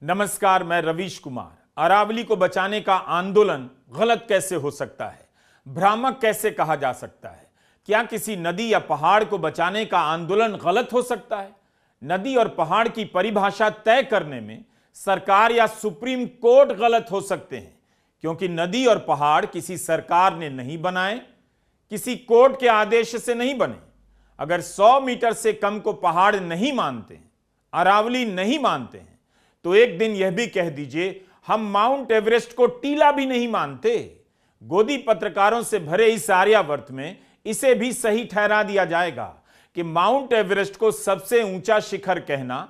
नमस्कार, मैं रवीश कुमार। अरावली को बचाने का आंदोलन गलत कैसे हो सकता है? भ्रामक कैसे कहा जा सकता है? क्या किसी नदी या पहाड़ को बचाने का आंदोलन गलत हो सकता है? नदी और पहाड़ की परिभाषा तय करने में सरकार या सुप्रीम कोर्ट गलत हो सकते हैं, क्योंकि नदी और पहाड़ किसी सरकार ने नहीं बनाए, किसी कोर्ट के आदेश से नहीं बने। अगर 100 मीटर से कम को पहाड़ नहीं मानते हैं, अरावली नहीं मानते हैं, तो एक दिन यह भी कह दीजिए हम माउंट एवरेस्ट को टीला भी नहीं मानते। गोदी पत्रकारों से भरे इस आर्यावर्त में इसे भी सही ठहरा दिया जाएगा कि माउंट एवरेस्ट को सबसे ऊंचा शिखर कहना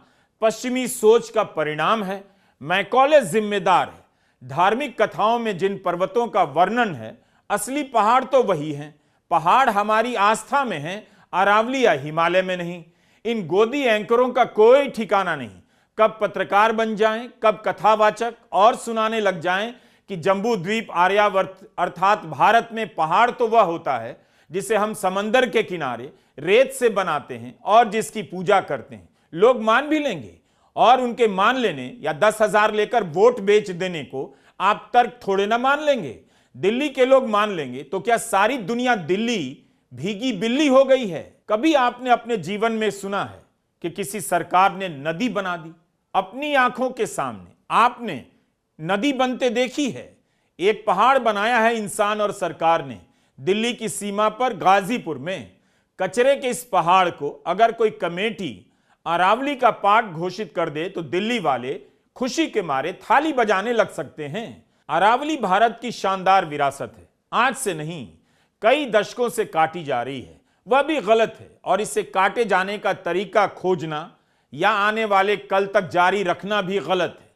पश्चिमी सोच का परिणाम है। मैकॉले जिम्मेदार है। धार्मिक कथाओं में जिन पर्वतों का वर्णन है, असली पहाड़ तो वही हैं। पहाड़ हमारी आस्था में हैं, अरावली या हिमालय में नहीं। इन गोदी एंकरों का कोई ठिकाना नहीं, कब पत्रकार बन जाएं, कब कथावाचक और सुनाने लग जाएं कि जम्बू द्वीप आर्यावर्त अर्थात भारत में पहाड़ तो वह होता है जिसे हम समंदर के किनारे रेत से बनाते हैं और जिसकी पूजा करते हैं। लोग मान भी लेंगे, और उनके मान लेने या 10,000 लेकर वोट बेच देने को आप तर्क थोड़े ना मान लेंगे। दिल्ली के लोग मान लेंगे तो क्या सारी दुनिया दिल्ली भीगी बिल्ली हो गई है? कभी आपने अपने जीवन में सुना है कि किसी सरकार ने नदी बना दी? अपनी आंखों के सामने आपने नदी बनते देखी है? एक पहाड़ बनाया है इंसान और सरकार ने दिल्ली की सीमा पर गाजीपुर में। कचरे के इस पहाड़ को अगर कोई कमेटी अरावली का पार्ट घोषित कर दे तो दिल्ली वाले खुशी के मारे थाली बजाने लग सकते हैं। अरावली भारत की शानदार विरासत है, आज से नहीं कई दशकों से काटी जा रही है। वह भी गलत है, और इसे काटे जाने का तरीका खोजना या आने वाले कल तक जारी रखना भी गलत है।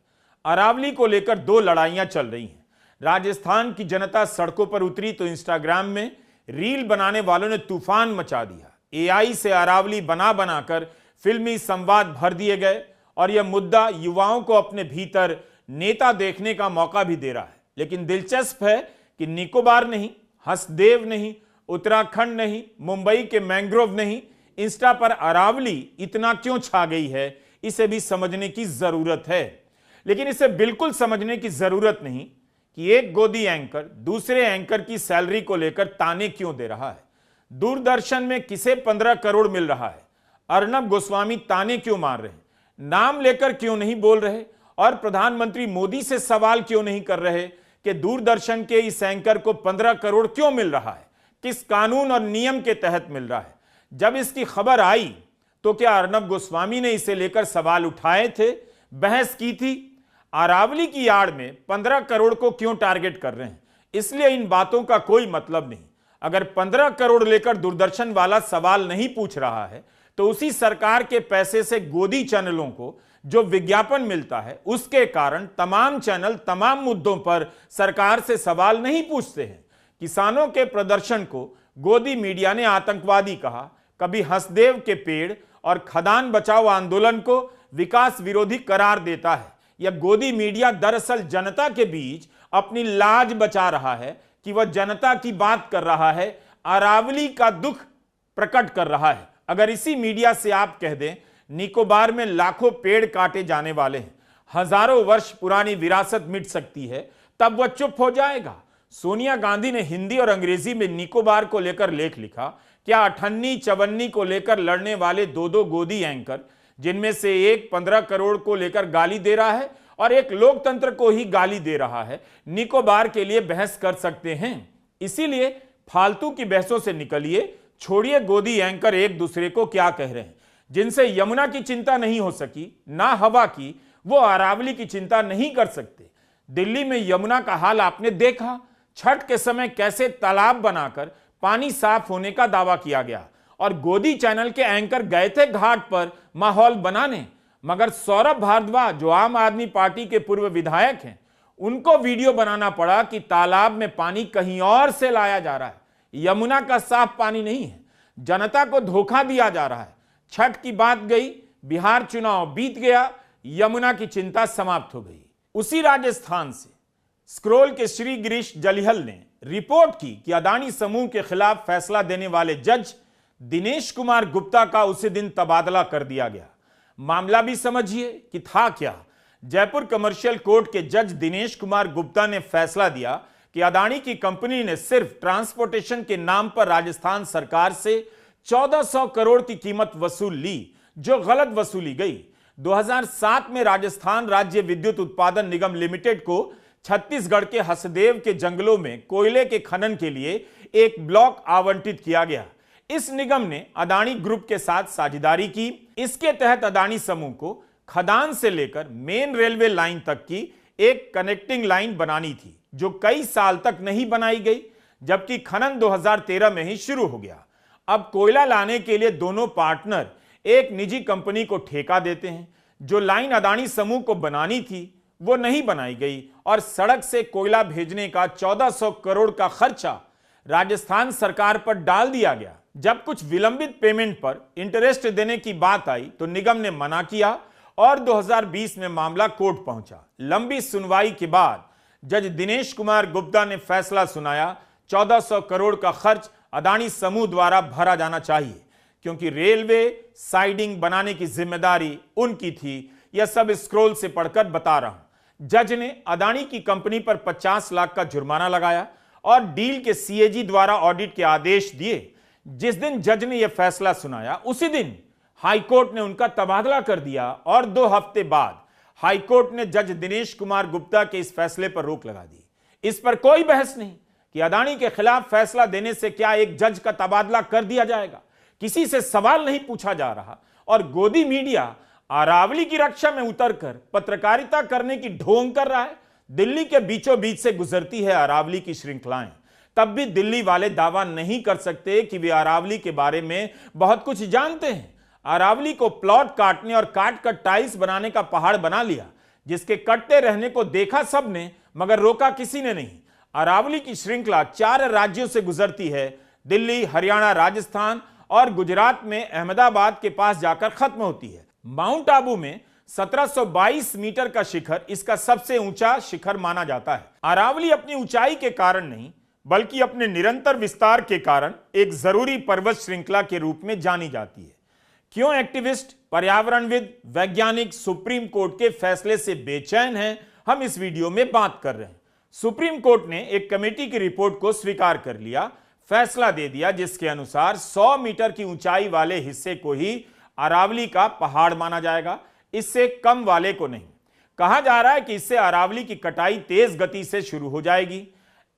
अरावली को लेकर 2 लड़ाइयां चल रही हैं। राजस्थान की जनता सड़कों पर उतरी तो इंस्टाग्राम में रील बनाने वालों ने तूफान मचा दिया। एआई से अरावली बना बनाकर फिल्मी संवाद भर दिए गए, और यह मुद्दा युवाओं को अपने भीतर नेता देखने का मौका भी दे रहा है। लेकिन दिलचस्प है कि निकोबार नहीं, हसदेव नहीं, उत्तराखंड नहीं, मुंबई के मैंग्रोव नहीं, इंस्टा पर अरावली इतना क्यों छा गई है, इसे भी समझने की जरूरत है। लेकिन इसे बिल्कुल समझने की जरूरत नहीं कि एक गोदी एंकर दूसरे एंकर की सैलरी को लेकर ताने क्यों दे रहा है। दूरदर्शन में किसे 15 करोड़ मिल रहा है? अर्नब गोस्वामी ताने क्यों मार रहे हैं? नाम लेकर क्यों नहीं बोल रहे? और प्रधानमंत्री मोदी से सवाल क्यों नहीं कर रहे कि दूरदर्शन के इस एंकर को 15 करोड़ क्यों मिल रहा है? किस कानून और नियम के तहत मिल रहा है? जब इसकी खबर आई तो क्या अर्नब गोस्वामी ने इसे लेकर सवाल उठाए थे, बहस की थी? अरावली की आड़ में 15 करोड़ को क्यों टारगेट कर रहे हैं? इसलिए इन बातों का कोई मतलब नहीं। अगर 15 करोड़ लेकर दूरदर्शन वाला सवाल नहीं पूछ रहा है तो उसी सरकार के पैसे से गोदी चैनलों को जो विज्ञापन मिलता है उसके कारण तमाम चैनल तमाम मुद्दों पर सरकार से सवाल नहीं पूछते हैं। किसानों के प्रदर्शन को गोदी मीडिया ने आतंकवादी कहा, कभी हसदेव के पेड़ और खदान बचाओ आंदोलन को विकास विरोधी करार देता है। यह गोदी मीडिया दरअसल जनता के बीच अपनी लाज बचा रहा है कि वह जनता की बात कर रहा है, अरावली का दुख प्रकट कर रहा है। अगर इसी मीडिया से आप कह दें निकोबार में लाखों पेड़ काटे जाने वाले हैं, हजारों वर्ष पुरानी विरासत मिट सकती है, तब वह चुप हो जाएगा। सोनिया गांधी ने हिंदी और अंग्रेजी में निकोबार को लेकर लेख लिखा। क्या अठन्नी चवन्नी को लेकर लड़ने वाले 2 गोदी एंकर, जिनमें से एक 15 करोड़ को लेकर गाली दे रहा है और एक लोकतंत्र को ही गाली दे रहा है, निकोबार के लिए बहस कर सकते हैं? इसीलिए फालतू की बहसों से निकलिए, छोड़िए गोदी एंकर एक दूसरे को क्या कह रहे हैं। जिनसे यमुना की चिंता नहीं हो सकी, ना हवा की, वो अरावली की चिंता नहीं कर सकते। दिल्ली में यमुना का हाल आपने देखा। छठ के समय कैसे तालाब बनाकर पानी साफ होने का दावा किया गया, और गोदी चैनल के एंकर गए थे घाट पर माहौल बनाने, मगर सौरभ भारद्वाज जो आम आदमी पार्टी के पूर्व विधायक हैं, उनको वीडियो बनाना पड़ा कि तालाब में पानी कहीं और से लाया जा रहा है, यमुना का साफ पानी नहीं है। जनता को धोखा दिया जा रहा है। छठ की बात गई, बिहार चुनाव बीत गया, यमुना की चिंता समाप्त हो गई। उसी राजस्थान से स्क्रोल के श्री गिरीश जलिहल ने रिपोर्ट की कि अदानी समूह के खिलाफ फैसला देने वाले जज दिनेश कुमार गुप्ता का उसी दिन तबादला कर दिया गया। मामला भी समझिए कि था क्या। जयपुर कमर्शियल कोर्ट के जज दिनेश कुमार गुप्ता ने फैसला दिया कि अदानी की कंपनी ने सिर्फ ट्रांसपोर्टेशन के नाम पर राजस्थान सरकार से 1400 करोड़ की कीमत वसूल ली, जो गलत वसूली गई। 2007 में राजस्थान राज्य विद्युत उत्पादन निगम लिमिटेड को छत्तीसगढ़ के हसदेव के जंगलों में कोयले के खनन के लिए एक ब्लॉक आवंटित किया गया। इस निगम ने अदानी ग्रुप के साथ साझेदारी की। इसके तहत अदानी समूह को खदान से लेकर मेन रेलवे लाइन तक की एक कनेक्टिंग लाइन बनानी थी, जो कई साल तक नहीं बनाई गई, जबकि खनन 2013 में ही शुरू हो गया। अब कोयला लाने के लिए दोनों पार्टनर एक निजी कंपनी को ठेका देते हैं। जो लाइन अदानी समूह को बनानी थी वो नहीं बनाई गई और सड़क से कोयला भेजने का 1400 करोड़ का खर्चा राजस्थान सरकार पर डाल दिया गया। जब कुछ विलंबित पेमेंट पर इंटरेस्ट देने की बात आई तो निगम ने मना किया और 2020 में मामला कोर्ट पहुंचा। लंबी सुनवाई के बाद जज दिनेश कुमार गुप्ता ने फैसला सुनाया, 1400 करोड़ का खर्च अदानी समूह द्वारा भरा जाना चाहिए, क्योंकि रेलवे साइडिंग बनाने की जिम्मेदारी उनकी थी। यह सब स्क्रॉल से पढ़कर बता रहा हूं। जज ने अदानी की कंपनी पर 50 लाख का जुर्माना लगाया और डील के सीएजी द्वारा ऑडिट के आदेश दिए। जिस दिन जज ने यह फैसला सुनाया उसी दिन हाईकोर्ट ने उनका तबादला कर दिया और 2 हफ्ते बाद हाईकोर्ट ने जज दिनेश कुमार गुप्ता के इस फैसले पर रोक लगा दी। इस पर कोई बहस नहीं कि अदानी के खिलाफ फैसला देने से क्या एक जज का तबादला कर दिया जाएगा। किसी से सवाल नहीं पूछा जा रहा और गोदी मीडिया अरावली की रक्षा में उतरकर पत्रकारिता करने की ढोंग कर रहा है। दिल्ली के बीचों बीच से गुजरती है अरावली की श्रृंखलाएं, तब भी दिल्ली वाले दावा नहीं कर सकते कि वे अरावली के बारे में बहुत कुछ जानते हैं। अरावली को प्लॉट काटने और काट कर टाइल्स बनाने का पहाड़ बना लिया, जिसके कटते रहने को देखा सबने, मगर रोका किसी ने नहीं। अरावली की श्रृंखला 4 राज्यों से गुजरती है, दिल्ली, हरियाणा, राजस्थान और गुजरात में अहमदाबाद के पास जाकर खत्म होती है। माउंट आबू में 1722 मीटर का शिखर इसका सबसे ऊंचा शिखर माना जाता है। अरावली अपनी ऊंचाई के कारण नहीं, बल्कि अपने निरंतर विस्तार के कारण एक जरूरी पर्वत श्रृंखला के रूप में जानी जाती है। क्यों एक्टिविस्ट, पर्यावरणविद, वैज्ञानिक सुप्रीम कोर्ट के फैसले से बेचैन हैं, हम इस वीडियो में बात कर रहे हैं। सुप्रीम कोर्ट ने एक कमेटी की रिपोर्ट को स्वीकार कर लिया, फैसला दे दिया, जिसके अनुसार 100 मीटर की ऊंचाई वाले हिस्से को ही अरावली का पहाड़ माना जाएगा, इससे कम वाले को नहीं। कहा जा रहा है कि इससे अरावली की कटाई तेज गति से शुरू हो जाएगी।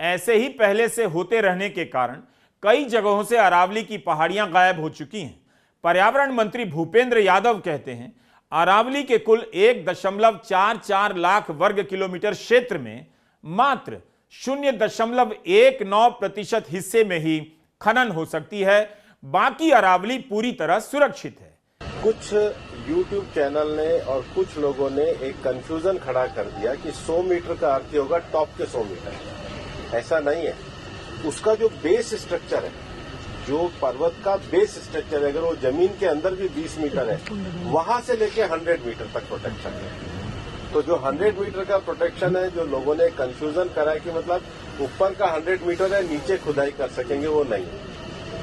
ऐसे ही पहले से होते रहने के कारण कई जगहों से अरावली की पहाड़ियां गायब हो चुकी हैं। पर्यावरण मंत्री भूपेंद्र यादव कहते हैं, अरावली के कुल 1.44 लाख वर्ग किलोमीटर क्षेत्र में मात्र 0.19% हिस्से में ही खनन हो सकती है, बाकी अरावली पूरी तरह सुरक्षित है। कुछ YouTube चैनल ने और कुछ लोगों ने एक कंफ्यूजन खड़ा कर दिया कि 100 मीटर का अर्थ होगा टॉप के 100 मीटर। ऐसा नहीं है। उसका जो बेस स्ट्रक्चर है, जो पर्वत का बेस स्ट्रक्चर है, अगर वो जमीन के अंदर भी 20 मीटर है, वहां से लेके 100 मीटर तक प्रोटेक्शन है। तो जो 100 मीटर का प्रोटेक्शन है, जो लोगों ने कंफ्यूजन करा है कि मतलब ऊपर का 100 मीटर है, नीचे खुदाई कर सकेंगे, वो नहीं।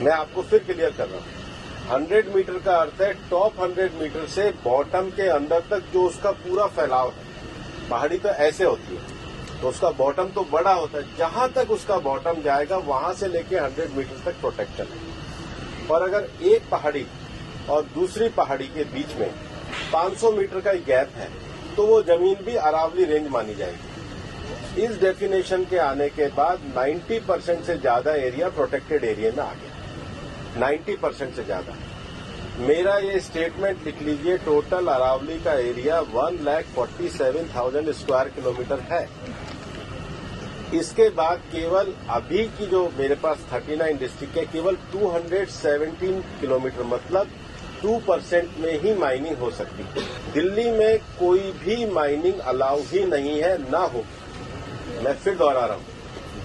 मैं आपको फिर क्लियर कर रहा हूँ। 100 मीटर का अर्थ है टॉप 100 मीटर से बॉटम के अंदर तक जो उसका पूरा फैलाव है। पहाड़ी तो ऐसे होती है, तो उसका बॉटम तो बड़ा होता है, जहां तक उसका बॉटम जाएगा वहां से लेके 100 मीटर तक प्रोटेक्शन है। और अगर एक पहाड़ी और दूसरी पहाड़ी के बीच में 500 मीटर का गैप है, तो वो जमीन भी अरावली रेंज मानी जाएगी। इस डेफिनेशन के आने के बाद 90% से ज्यादा एरिया प्रोटेक्टेड एरिया में आ गया। 90% से ज्यादा। मेरा ये स्टेटमेंट लिख लीजिए, टोटल अरावली का एरिया 1,47,000 स्क्वायर किलोमीटर है। इसके बाद केवल अभी की जो मेरे पास 39 डिस्ट्रिक्ट है, केवल 217 किलोमीटर मतलब 2% में ही माइनिंग हो सकती है। दिल्ली में कोई भी माइनिंग अलाउ ही नहीं है, ना हो। मैं फिर दोहरा रहा हूं,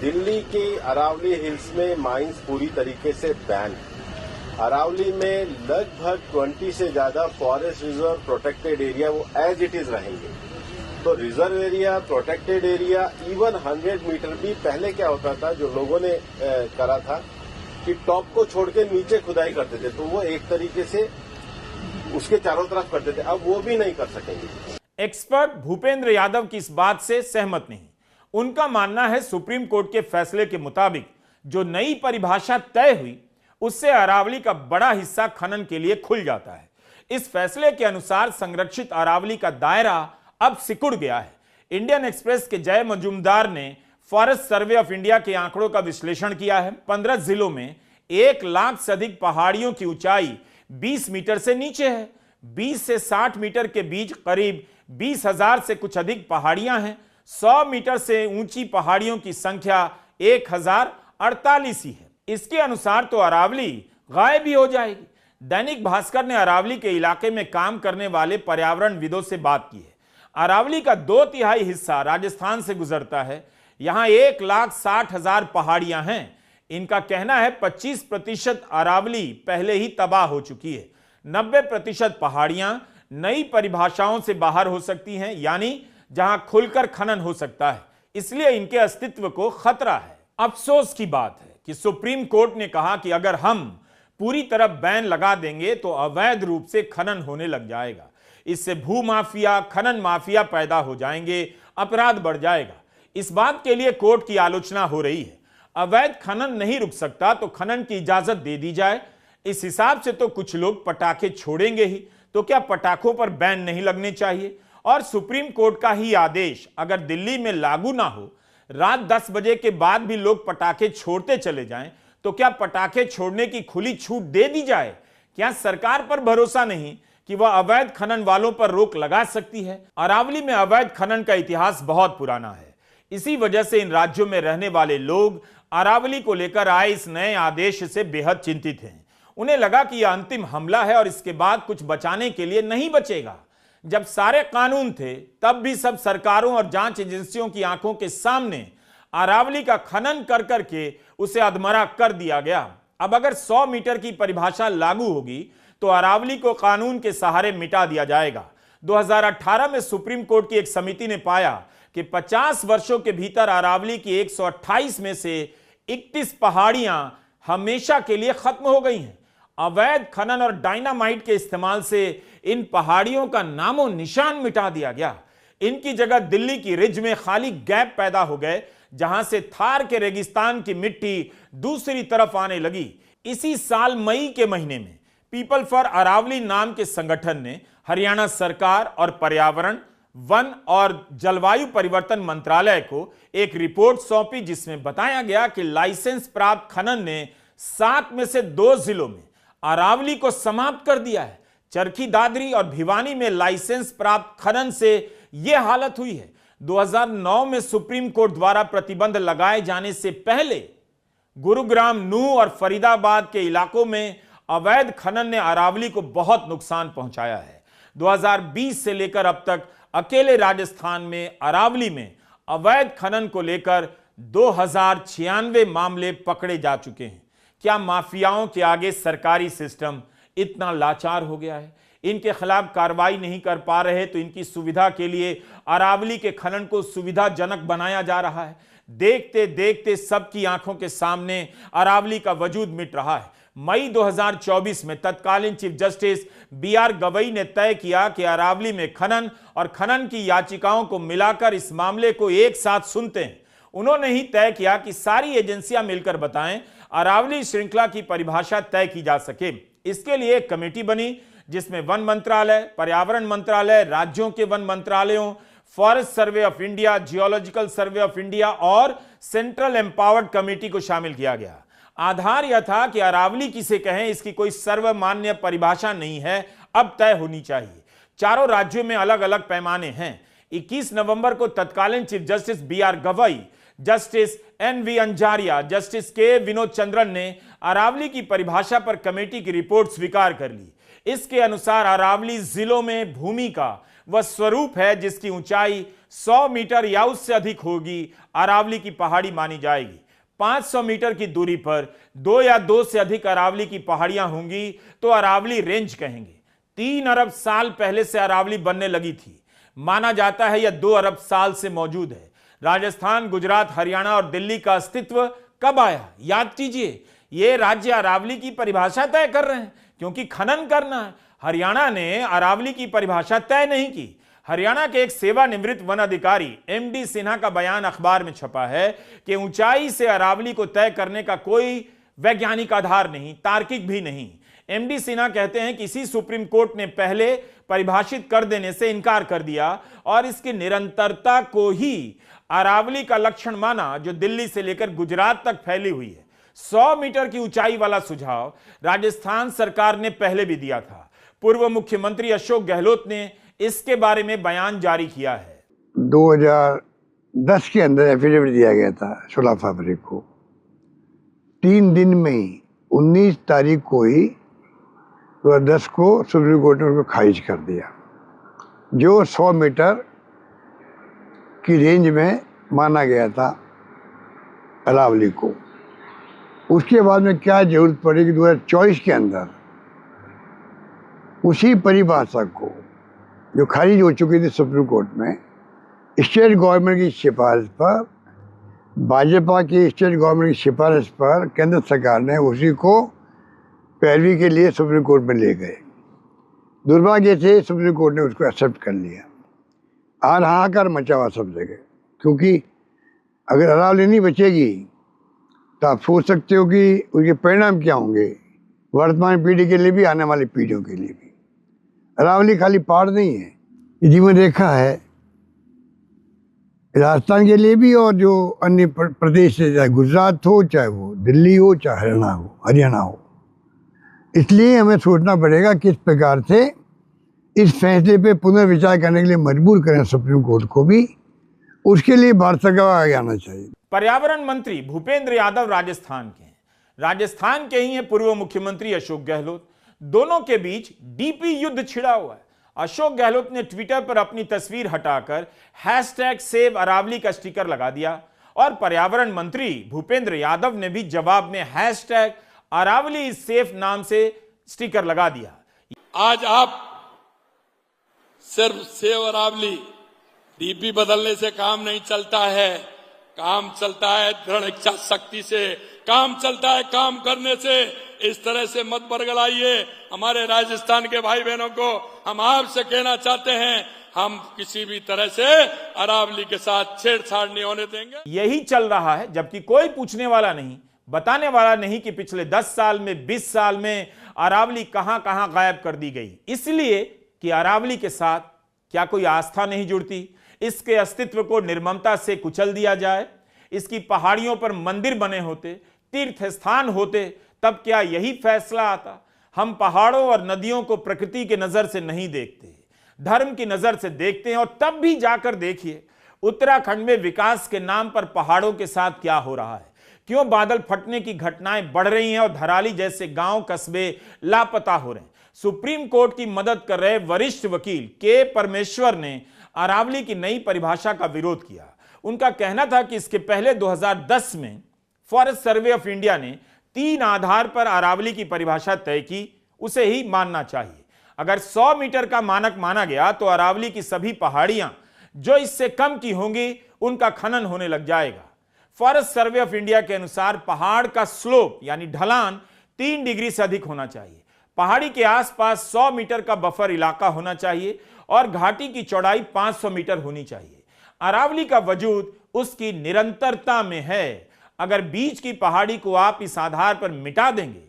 दिल्ली के अरावली हिल्स में माइंस पूरी तरीके से बैन है। अरावली में लगभग 20 से ज्यादा फॉरेस्ट रिजर्व प्रोटेक्टेड एरिया वो एज इट इज रहेंगे। तो reserve area, protected area, even 100 metre भी पहले क्या होता था, जो लोगों ने करा था कि टॉप को छोड़ के नीचे खुदाई करते थे, तो वो एक तरीके से उसके चारों तरफ करते थे। अब वो भी नहीं कर सकेंगे। एक्सपर्ट भूपेंद्र यादव की इस बात से सहमत नहीं। उनका मानना है सुप्रीम कोर्ट के फैसले के मुताबिक जो नई परिभाषा तय हुई उससे अरावली का बड़ा हिस्सा खनन के लिए खुल जाता है। इस फैसले के अनुसार संरक्षित अरावली का दायरा अब सिकुड़ गया है। इंडियन एक्सप्रेस के जय मजूमदार ने फॉरेस्ट सर्वे ऑफ इंडिया के आंकड़ों का विश्लेषण किया है। 15 जिलों में 1 लाख से अधिक पहाड़ियों की ऊंचाई 20 मीटर से नीचे है। 20 से 60 मीटर के बीच करीब 20,000 से कुछ अधिक पहाड़ियां हैं। 100 मीटर से ऊंची पहाड़ियों की संख्या 1048 ही है। इसके अनुसार तो अरावली गायब ही हो जाएगी। दैनिक भास्कर ने अरावली के इलाके में काम करने वाले पर्यावरणविदों से बात की है। अरावली का 2/3 हिस्सा राजस्थान से गुजरता है। यहां 1,60,000 पहाड़ियां हैं। इनका कहना है 25% अरावली पहले ही तबाह हो चुकी है। 90% पहाड़ियां नई परिभाषाओं से बाहर हो सकती हैं, यानी जहां खुलकर खनन हो सकता है, इसलिए इनके अस्तित्व को खतरा है। अफसोस की बात है कि सुप्रीम कोर्ट ने कहा कि अगर हम पूरी तरह बैन लगा देंगे तो अवैध रूप से खनन होने लग जाएगा। इससे भू माफिया, खनन माफिया पैदा हो जाएंगे, अपराध बढ़ जाएगा। इस बात के लिए कोर्ट की आलोचना हो रही है। अवैध खनन नहीं रुक सकता तो खनन की इजाजत दे दी जाए। इस हिसाब से तो कुछ लोग पटाखे छोड़ेंगे ही, तो क्या पटाखों पर बैन नहीं लगने चाहिए? और सुप्रीम कोर्ट का ही आदेश अगर दिल्ली में लागू ना हो, रात 10 बजे के बाद भी लोग पटाखे छोड़ते चले जाएं, तो क्या पटाखे छोड़ने की खुली छूट दे दी जाए? क्या सरकार पर भरोसा नहीं कि वह अवैध खनन वालों पर रोक लगा सकती है? अरावली में अवैध खनन का इतिहास बहुत पुराना है। इसी वजह से इन राज्यों में रहने वाले लोग अरावली को लेकर आए इस नए आदेश से बेहद चिंतित हैं। उन्हें लगा कि यह अंतिम हमला है और इसके बाद कुछ बचाने के लिए नहीं बचेगा। जब सारे कानून थे तब भी सब सरकारों और जांच एजेंसियों की आंखों के सामने अरावली का खनन कर करके उसे अधमरा कर दिया गया। अब अगर 100 मीटर की परिभाषा लागू होगी तो अरावली को कानून के सहारे मिटा दिया जाएगा। 2018 में सुप्रीम कोर्ट की एक समिति ने पाया कि 50 वर्षों के भीतर अरावली की 128 में से 31 पहाड़ियां हमेशा के लिए खत्म हो गई हैं। अवैध खनन और डायनामाइट के इस्तेमाल से इन पहाड़ियों का नामो निशान मिटा दिया गया। इनकी जगह दिल्ली की रिज में खाली गैप पैदा हो गए, जहां से थार के रेगिस्तान की मिट्टी दूसरी तरफ आने लगी। इसी साल मई के महीने में पीपल फॉर अरावली नाम के संगठन ने हरियाणा सरकार और पर्यावरण, वन और जलवायु परिवर्तन मंत्रालय को एक रिपोर्ट सौंपी, जिसमें बताया गया कि लाइसेंस प्राप्त खनन ने 7 में से 2 जिलों में अरावली को समाप्त कर दिया है। चरखी दादरी और भिवानी में लाइसेंस प्राप्त खनन से यह हालत हुई है। 2009 में सुप्रीम कोर्ट द्वारा प्रतिबंध लगाए जाने से पहले गुरुग्राम, नूह और फरीदाबाद के इलाकों में अवैध खनन ने अरावली को बहुत नुकसान पहुंचाया है। 2020 से लेकर अब तक अकेले राजस्थान में अरावली में अवैध खनन को लेकर 2096 मामले पकड़े जा चुके हैं। क्या माफियाओं के आगे सरकारी सिस्टम इतना लाचार हो गया है? इनके खिलाफ कार्रवाई नहीं कर पा रहे तो इनकी सुविधा के लिए अरावली के खनन को सुविधाजनक बनाया जा रहा है। देखते देखते सबकी आंखों के सामने अरावली का वजूद मिट रहा है। मई 2024 में तत्कालीन चीफ जस्टिस BR गवई ने तय किया कि अरावली में खनन और खनन की याचिकाओं को मिलाकर इस मामले को एक साथ सुनते हैं। उन्होंने ही तय किया कि सारी एजेंसियां मिलकर बताएं अरावली श्रृंखला की परिभाषा तय की जा सके। इसके लिए एक कमेटी बनी जिसमें वन मंत्रालय, पर्यावरण मंत्रालय, राज्यों के वन मंत्रालयों, forest survey of India, geological survey of India और सेंट्रल एम्पावर्ड कमेटी को शामिल किया गया। आधार यह था कि अरावली किसे कहें, इसकी कोई सर्वमान्य परिभाषा नहीं है, अब तय होनी चाहिए। चारों राज्यों में अलग अलग पैमाने हैं। 21 नवंबर को तत्कालीन chief justice BR Gavai, justice NV Anjaria, justice K Vinod Chandran ने अरावली की परिभाषा पर कमेटी की रिपोर्ट स्वीकार कर ली। इसके अनुसार अरावली जिलों में भूमि का वह स्वरूप है जिसकी ऊंचाई 100 मीटर या उससे अधिक होगी, अरावली की पहाड़ी मानी जाएगी। 500 मीटर की दूरी पर 2 या 2 से अधिक अरावली की पहाड़ियां होंगी तो अरावली रेंज कहेंगे। 3 अरब साल पहले से अरावली बनने लगी थी। माना जाता है यह 2 अरब साल से मौजूद है। राजस्थान, गुजरात, हरियाणा और दिल्ली का अस्तित्व कब आया? याद कीजिए, ये राज्य अरावली की परिभाषा तय कर रहे हैं क्योंकि खनन करना है। हरियाणा ने अरावली की परिभाषा तय नहीं की। हरियाणा के एक सेवानिवृत्त वन अधिकारी एमडी सिन्हा का बयान अखबार में छपा है कि ऊंचाई से अरावली को तय करने का कोई वैज्ञानिक आधार नहीं, तार्किक भी नहीं। एमडी सिन्हा कहते हैं कि इसी सुप्रीम कोर्ट ने पहले परिभाषित कर देने से इनकार कर दिया और इसकी निरंतरता को ही अरावली का लक्षण माना, जो दिल्ली से लेकर गुजरात तक फैली हुई है। 100 मीटर की ऊंचाई वाला सुझाव राजस्थान सरकार ने पहले भी दिया था। पूर्व मुख्यमंत्री अशोक गहलोत ने इसके बारे में बयान जारी किया है। 2010 के अंदर एफिडेविट दिया गया था 16 फरवरी को। 3 दिन में ही 19 तारीख को ही 2010 को सुप्रीम कोर्ट ने उसको खारिज कर दिया, जो 100 मीटर की रेंज में माना गया था अरावली को। उसके बाद में क्या जरूरत पड़ी कि 2024 के अंदर उसी परिभाषा को, जो खारिज हो चुकी थी सुप्रीम कोर्ट में, स्टेट गवर्नमेंट की सिफारिश पर, भाजपा की स्टेट गवर्नमेंट की सिफारिश पर केंद्र सरकार ने उसी को पैरवी के लिए सुप्रीम कोर्ट में ले गए। दुर्भाग्य से सुप्रीम कोर्ट ने उसको एक्सेप्ट कर लिया और हाहाकार मचा हुआ सब जगह, क्योंकि अगर अरावली नहीं बचेगी तो आप सोच सकते हो कि उसके परिणाम क्या होंगे वर्तमान पीढ़ी के लिए भी, आने वाली पीढ़ियों के लिए भी। अरावली खाली पहाड़ नहीं है, ये जीवन रेखा है राजस्थान के लिए भी और जो अन्य प्रदेश है, चाहे गुजरात हो, चाहे वो दिल्ली हो, चाहे हरियाणा हो। इसलिए हमें सोचना पड़ेगा किस प्रकार से इस फैसले पे पुनर्विचार करने के लिए मजबूर करें सुप्रीम कोर्ट को भी। उसके लिए भारत सरकार को आगे आना चाहिए। पर्यावरण मंत्री भूपेंद्र यादव राजस्थान के हैं। राजस्थान के ही हैं पूर्व मुख्यमंत्री अशोक गहलोत। दोनों के बीच डीपी युद्ध छिड़ा हुआ है। अशोक गहलोत ने ट्विटर पर अपनी तस्वीर हटाकर #सेव अरावली का स्टिकर लगा दिया और पर्यावरण मंत्री भूपेंद्र यादव ने भी जवाब में #अरावली इज सेफ नाम से स्टिकर लगा दिया। आज आप सिर्फ सेव अरावली डीपी बदलने से काम नहीं चलता है, काम चलता है दृढ़ इच्छा शक्ति से, काम चलता है काम करने से। इस तरह से मत बरगलाइए हमारे राजस्थान के भाई बहनों को। हम आपसे कहना चाहते हैं, हम किसी भी तरह से अरावली के साथ छेड़छाड़ नहीं होने देंगे। यही चल रहा है, जबकि कोई पूछने वाला नहीं, बताने वाला नहीं कि पिछले 10 साल में, 20 साल में अरावली कहां कहां गायब कर दी गई। इसलिए कि अरावली के साथ क्या कोई आस्था नहीं जुड़ती, इसके अस्तित्व को निर्ममता से कुचल दिया जाए। इसकी पहाड़ियों पर मंदिर बने होते, तीर्थ स्थान होते, तब क्या यही फैसला आता? हम पहाड़ों और नदियों को प्रकृति के नजर से नहीं देखते, धर्म की नजर से देखते हैं। और तब भी जाकर देखिए उत्तराखंड में विकास के नाम पर पहाड़ों के साथ क्या हो रहा है, क्यों बादल फटने की घटनाएं बढ़ रही हैं और धराली जैसे गांव कस्बे लापता हो रहे हैं। सुप्रीम कोर्ट की मदद कर रहे वरिष्ठ वकील के परमेश्वर ने अरावली की नई परिभाषा का विरोध किया। उनका कहना था कि इसके पहले 2010 में फॉरेस्ट सर्वे ऑफ इंडिया ने 3 आधार पर अरावली की परिभाषा तय की, उसे ही मानना चाहिए। अगर 100 मीटर का मानक माना गया तो अरावली की सभी पहाड़ियां जो इससे कम की होंगी उनका खनन होने लग जाएगा। फॉरेस्ट सर्वे ऑफ इंडिया के अनुसार पहाड़ का स्लोप यानी ढलान 3 डिग्री से अधिक होना चाहिए। पहाड़ी के आसपास 100 मीटर का बफर इलाका होना चाहिए और घाटी की चौड़ाई 500 मीटर होनी चाहिए। अरावली का वजूद उसकी निरंतरता में है। अगर बीच की पहाड़ी को आप इस आधार पर मिटा देंगे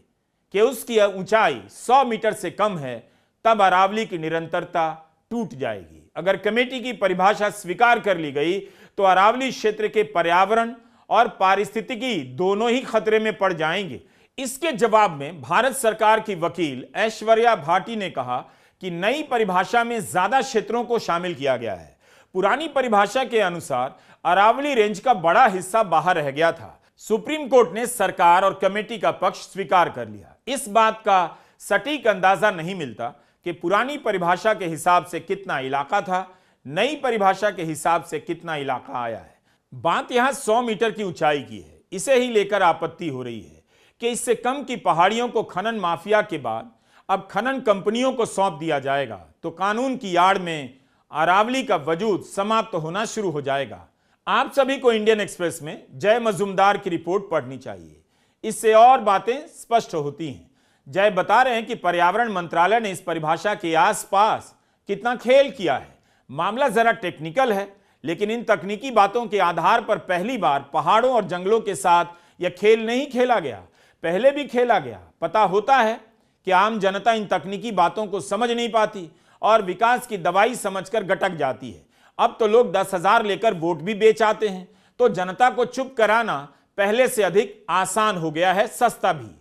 कि उसकी ऊंचाई 100 मीटर से कम है, तब अरावली की निरंतरता टूट जाएगी। अगर कमेटी की परिभाषा स्वीकार कर ली गई तो अरावली क्षेत्र के पर्यावरण और पारिस्थितिकी दोनों ही खतरे में पड़ जाएंगे। इसके जवाब में भारत सरकार की वकील ऐश्वर्या भाटी ने कहा कि नई परिभाषा में ज्यादा क्षेत्रों को शामिल किया गया है। पुरानी परिभाषा के अनुसार अरावली रेंज का बड़ा हिस्सा बाहर रह गया था। सुप्रीम कोर्ट ने सरकार और कमेटी का पक्ष स्वीकार कर लिया। इस बात का सटीक अंदाजा नहीं मिलता कि पुरानी परिभाषा के हिसाब से कितना इलाका था, नई परिभाषा के हिसाब से कितना इलाका आया है। बात यहां 100 मीटर की ऊंचाई की है। इसे ही लेकर आपत्ति हो रही है कि इससे कम की पहाड़ियों को खनन माफिया के बाद अब खनन कंपनियों को सौंप दिया जाएगा तो कानून की आड़ में अरावली का वजूद समाप्त होना शुरू हो जाएगा। आप सभी को इंडियन एक्सप्रेस में जय मजूमदार की रिपोर्ट पढ़नी चाहिए, इससे और बातें स्पष्ट होती हैं। जय बता रहे हैं कि पर्यावरण मंत्रालय ने इस परिभाषा के आसपास कितना खेल किया है। मामला जरा टेक्निकल है, लेकिन इन तकनीकी बातों के आधार पर पहली बार पहाड़ों और जंगलों के साथ यह खेल नहीं खेला गया, पहले भी खेला गया। पता होता है कि आम जनता इन तकनीकी बातों को समझ नहीं पाती और विकास की दवाई समझकर गटक जाती है। अब तो लोग 10,000 लेकर वोट भी बेच आते हैं, तो जनता को चुप कराना पहले से अधिक आसान हो गया है, सस्ता भी।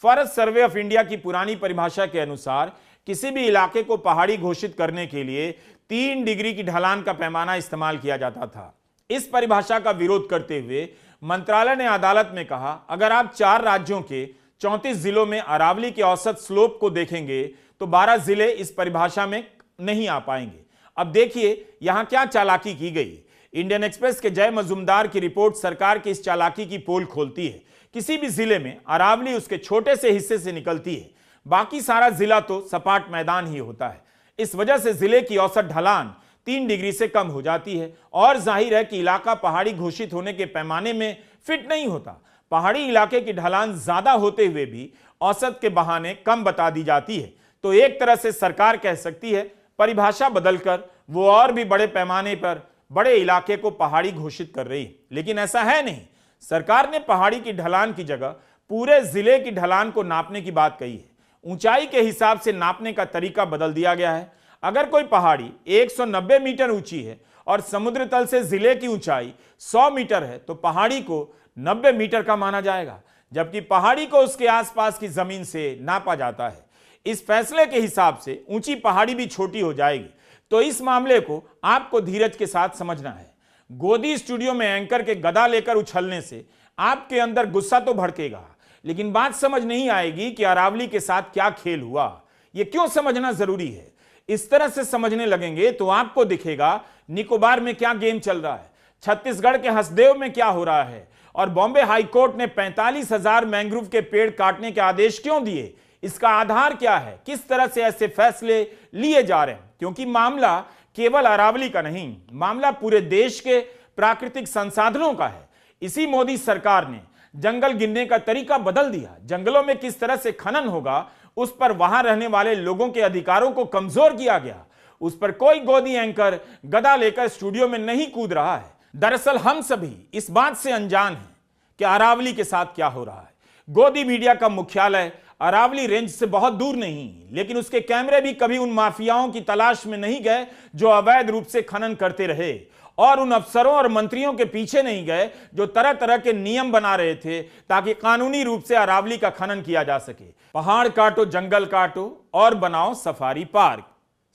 फॉरेस्ट सर्वे ऑफ इंडिया की पुरानी परिभाषा के अनुसार किसी भी इलाके को पहाड़ी घोषित करने के लिए 3 डिग्री की ढलान का पैमाना इस्तेमाल किया जाता था। इस परिभाषा का विरोध करते हुए मंत्रालय ने अदालत में कहा, अगर आप 4 राज्यों के 34 जिलों में अरावली के औसत स्लोप को देखेंगे तो 12 जिले इस परिभाषा में नहीं आ पाएंगे। अब देखिए यहां क्या चालाकी की गई। इंडियन एक्सप्रेस के जय मजुमदार की रिपोर्ट सरकार की इस चालाकी की पोल खोलती है। किसी भी जिले में अरावली उसके छोटे से हिस्से से निकलती है, बाकी सारा जिला तो सपाट मैदान ही होता है। इस वजह से जिले की औसत ढलान 3 डिग्री से कम हो जाती है और जाहिर है कि इलाका पहाड़ी घोषित होने के पैमाने में फिट नहीं होता। पहाड़ी इलाके की ढलान ज्यादा होते हुए भी औसत के बहाने कम बता दी जाती है, तो एक तरह से सरकार कह सकती है परिभाषा बदलकर वो और भी बड़े पैमाने पर बड़े इलाके को पहाड़ी घोषित कर रही है। लेकिन ऐसा है नहीं। सरकार ने पहाड़ी की ढलान की जगह पूरे जिले की ढलान को नापने की बात कही है। ऊंचाई के हिसाब से नापने का तरीका बदल दिया गया है। अगर कोई पहाड़ी 190 मीटर ऊंची है और समुद्र तल से जिले की ऊंचाई 100 मीटर है तो पहाड़ी को 90 मीटर का माना जाएगा, जबकि पहाड़ी को उसके आसपास की जमीन से नापा जाता है। इस फैसले के हिसाब से ऊंची पहाड़ी भी छोटी हो जाएगी। तो इस मामले को आपको धीरज के साथ समझना है। गोदी स्टूडियो में एंकर के गदा लेकर उछलने से आपके अंदर गुस्सा तो भड़केगा, लेकिन बात समझ नहीं आएगी कि अरावली के साथ क्या खेल हुआ। यह क्यों समझना जरूरी है। इस तरह से समझने लगेंगे तो आपको दिखेगा निकोबार में क्या गेम चल रहा है, छत्तीसगढ़ के हसदेव में क्या हो रहा है और बॉम्बे हाईकोर्ट ने 45,000 मैंग्रोव के पेड़ काटने के आदेश क्यों दिए, इसका आधार क्या है, किस तरह से ऐसे फैसले लिए जा रहे हैं। क्योंकि मामला केवल अरावली का नहीं, मामला पूरे देश के प्राकृतिक संसाधनों का है। इसी मोदी सरकार ने जंगल गिनने का तरीका बदल दिया। जंगलों में किस तरह से खनन होगा उस पर वहां रहने वाले लोगों के अधिकारों को कमजोर किया गया। उस पर कोई गोदी एंकर गदा लेकर स्टूडियो में नहीं कूद रहा है। दरअसल हम सभी इस बात से अनजान हैं कि अरावली के साथ क्या हो रहा है। गोदी मीडिया का मुख्यालय अरावली रेंज से बहुत दूर नहीं, लेकिन उसके कैमरे भी कभी उन माफियाओं की तलाश में नहीं गए जो अवैध रूप से खनन करते रहे, और उन अफसरों और मंत्रियों के पीछे नहीं गए जो तरह तरह के नियम बना रहे थे ताकि कानूनी रूप से अरावली का खनन किया जा सके। पहाड़ काटो, जंगल काटो और बनाओ सफारी पार्क।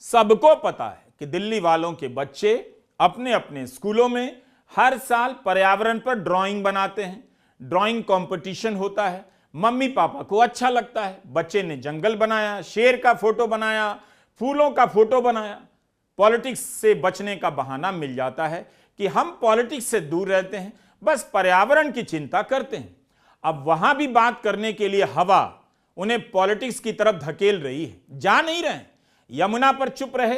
सबको पता है कि दिल्ली वालों के बच्चे अपने अपने स्कूलों में हर साल पर्यावरण पर ड्राइंग बनाते हैं। ड्राइंग कंपटीशन होता है, मम्मी पापा को अच्छा लगता है। बच्चे ने जंगल बनाया, शेर का फोटो बनाया, फूलों का फोटो बनाया। पॉलिटिक्स से बचने का बहाना मिल जाता है कि हम पॉलिटिक्स से दूर रहते हैं, बस पर्यावरण की चिंता करते हैं। अब वहां भी बात करने के लिए हवा उन्हें पॉलिटिक्स की तरफ धकेल रही है। जा नहीं रहे। यमुना पर चुप रहे,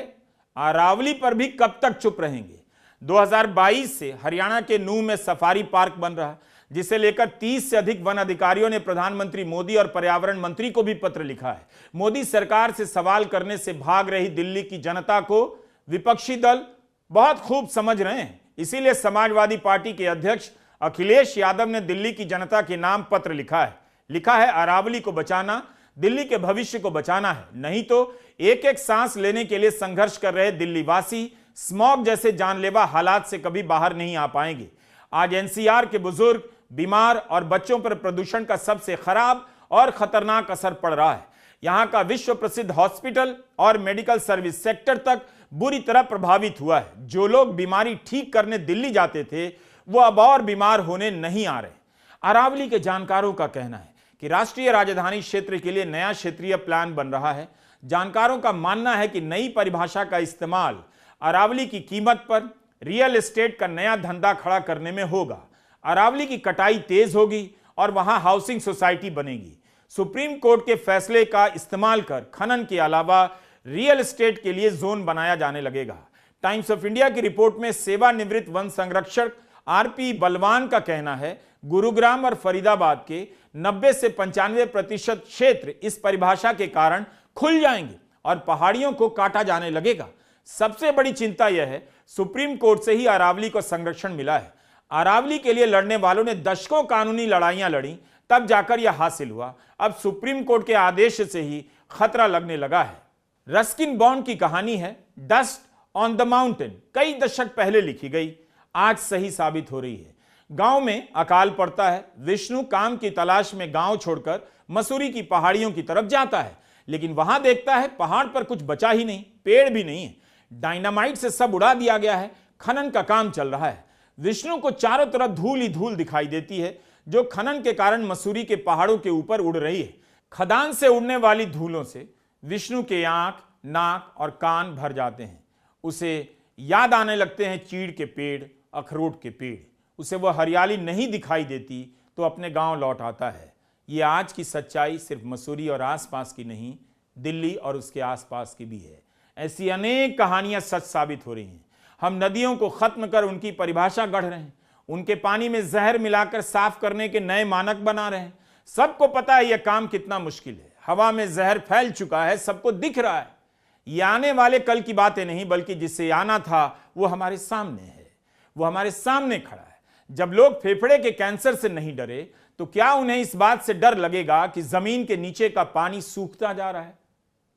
अरावली पर भी कब तक चुप रहेंगे। 2022 से हरियाणा के नूह में सफारी पार्क बन रहा है, जिसे लेकर 30 से अधिक वन अधिकारियों ने प्रधानमंत्री मोदी और पर्यावरण मंत्री को भी पत्र लिखा है। मोदी सरकार से सवाल करने से भाग रही दिल्ली की जनता को विपक्षी दल बहुत खूब समझ रहे हैं। इसीलिए समाजवादी पार्टी के अध्यक्ष अखिलेश यादव ने दिल्ली की जनता के नाम पत्र लिखा है अरावली को बचाना, दिल्ली के भविष्य को बचाना है, नहीं तो एक एक सांस लेने के लिए संघर्ष कर रहे दिल्ली वासी स्मॉग जैसे जानलेवा हालात से कभी बाहर नहीं आ पाएंगे। आज एनसीआर के बुजुर्ग, बीमार और बच्चों पर प्रदूषण का सबसे खराब और खतरनाक असर पड़ रहा है। यहां का विश्व प्रसिद्ध हॉस्पिटल और मेडिकल सर्विस सेक्टर तक बुरी तरह प्रभावित हुआ है। जो लोग बीमारी ठीक करने दिल्ली जाते थे वो अब और बीमार होने नहीं आ रहे। अरावली के जानकारों का कहना है कि राष्ट्रीय राजधानी क्षेत्र के लिए नया क्षेत्रीय प्लान बन रहा है। जानकारों का मानना है कि नई परिभाषा का इस्तेमाल अरावली की कीमत पर रियल एस्टेट का नया धंधा खड़ा करने में होगा। अरावली की कटाई तेज होगी और वहां हाउसिंग सोसाइटी बनेगी। सुप्रीम कोर्ट के फैसले का इस्तेमाल कर खनन के अलावा रियल एस्टेट के लिए जोन बनाया जाने लगेगा। टाइम्स ऑफ इंडिया की रिपोर्ट में सेवानिवृत्त वन संरक्षक आरपी बलवान का कहना है गुरुग्राम और फरीदाबाद के 90 से 95% क्षेत्र इस परिभाषा के कारण खुल जाएंगे और पहाड़ियों को काटा जाने लगेगा। सबसे बड़ी चिंता यह है, सुप्रीम कोर्ट से ही अरावली को संरक्षण मिला है। अरावली के लिए लड़ने वालों ने दशकों कानूनी लड़ाइयां लड़ी, तब जाकर यह हासिल हुआ। अब सुप्रीम कोर्ट के आदेश से ही खतरा लगने लगा है। रस्किन बॉन्ड की कहानी है डस्ट ऑन द माउंटेन, कई दशक पहले लिखी गई, आज सही साबित हो रही है। गांव में अकाल पड़ता है। विष्णु काम की तलाश में गांव छोड़कर मसूरी की पहाड़ियों की तरफ जाता है, लेकिन वहां देखता है पहाड़ पर कुछ बचा ही नहीं, पेड़ भी नहीं है। डायनामाइट से सब उड़ा दिया गया है। खनन का काम चल रहा है। विष्णु को चारों तरफ धूल ही धूल दिखाई देती है, जो खनन के कारण मसूरी के पहाड़ों के ऊपर उड़ रही है। खदान से उड़ने वाली धूलों से विष्णु के आंख, नाक और कान भर जाते हैं। उसे याद आने लगते हैं चीड़ के पेड़, अखरोट के पेड़। उसे वह हरियाली नहीं दिखाई देती तो अपने गांव लौट आता है। ये आज की सच्चाई सिर्फ मसूरी और आसपास की नहीं, दिल्ली और उसके आसपास की भी है। ऐसी अनेक कहानियां सच साबित हो रही हैं। हम नदियों को खत्म कर उनकी परिभाषा गढ़ रहे हैं, उनके पानी में जहर मिलाकर साफ करने के नए मानक बना रहे हैं। सबको पता है यह काम कितना मुश्किल है। हवा में जहर फैल चुका है, सबको दिख रहा है। ये आने वाले कल की बातें नहीं, बल्कि जिससे आना था वो हमारे सामने है, वो हमारे सामने खड़ा है। जब लोग फेफड़े के कैंसर से नहीं डरे, तो क्या उन्हें इस बात से डर लगेगा कि जमीन के नीचे का पानी सूखता जा रहा है?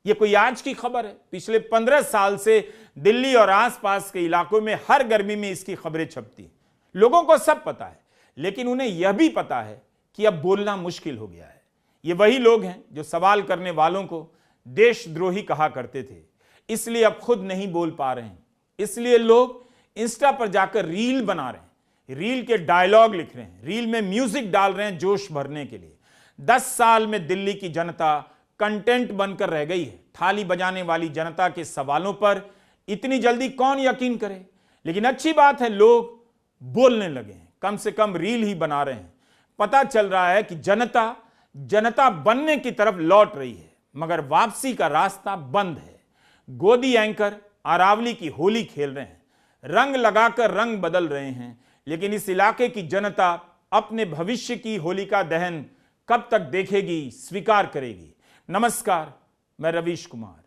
यह कोई आज की खबर है। पिछले 15 साल से दिल्ली और आसपास के इलाकों में हर गर्मी में इसकी खबरें छपती। लोगों को सब पता है, लेकिन उन्हें यह भी पता है कि अब बोलना मुश्किल हो गया है। ये वही लोग हैं जो सवाल करने वालों को देशद्रोही कहा करते थे, इसलिए अब खुद नहीं बोल पा रहे हैं। इसलिए लोग इंस्टा पर जाकर रील बना रहे हैं, रील के डायलॉग लिख रहे हैं, रील में म्यूजिक डाल रहे हैं जोश भरने के लिए। 10 साल में दिल्ली की जनता कंटेंट बनकर रह गई है। थाली बजाने वाली जनता के सवालों पर इतनी जल्दी कौन यकीन करे? लेकिन अच्छी बात है, लोग बोलने लगे हैं, कम से कम रील ही बना रहे हैं। पता चल रहा है कि जनता बनने की तरफ लौट रही है, मगर वापसी का रास्ता बंद है। गोदी एंकर अरावली की होली खेल रहे हैं, रंग लगाकर रंग बदल रहे हैं, लेकिन इस इलाके की जनता अपने भविष्य की होलिका दहन कब तक देखेगी, स्वीकार करेगी? नमस्कार, मैं रवीश कुमार।